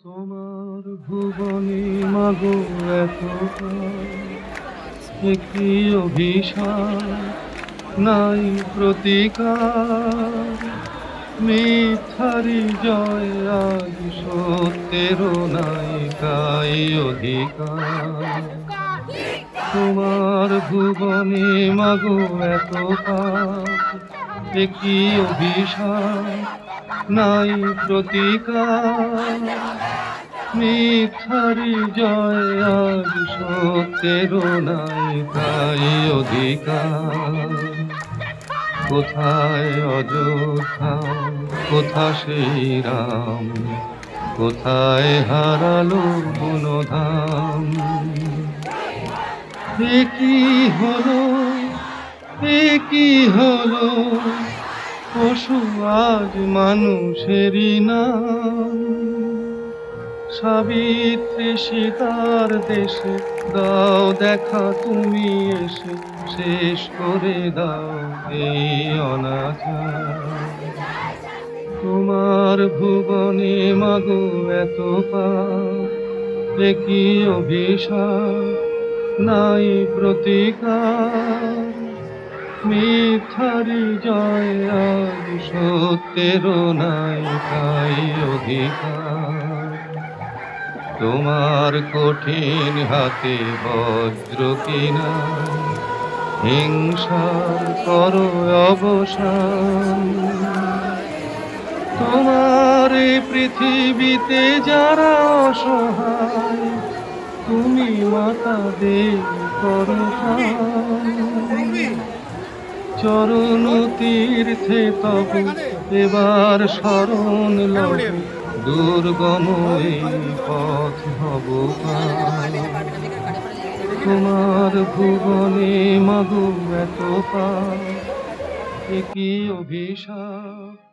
তোমার ভুবনে মাগো এত কি অভিশাপ নাই প্রতিকার, মিথ্যারি জয় আজ সত্যের নাই তাই অধিকার। তোমার ভুবনে মাগো এত কি অভিশাপ নাই প্রতিকার, মিথ্যারি জয় আজ সত্যের নাই তাই অধিকার। কোথায় অযোধ্যা, কোথা সেই রাম, কোথায় হারালো বনধাম। এ কি হলো, এ কি হলো, পশু আজ মানুষেরই নাম। সাবিত্রী সীতার দেশে দাও দেখা তুমি এসে, শেষ করে দাও এই অনাচার। তোমার ভুবনে মাগো এত পাপ, এ কি অভিশাপ নাই প্রতিকার, মিথ্যারি জয় আজ সত্যের নাই তাই অধিকার। তোমার কঠিন হাতে বজ্র কিনা, হিংসার করো অবসান। তোমার এই পৃথিবীতে যারা অসহায়, তুমি মাতা দেব করো চরণ তীর্থে তব এবার শরণ লব, দুর্গম এই পথ হব পার। তোমার ভুবনে মাগো এত পাপ, এ কি অভিশাপ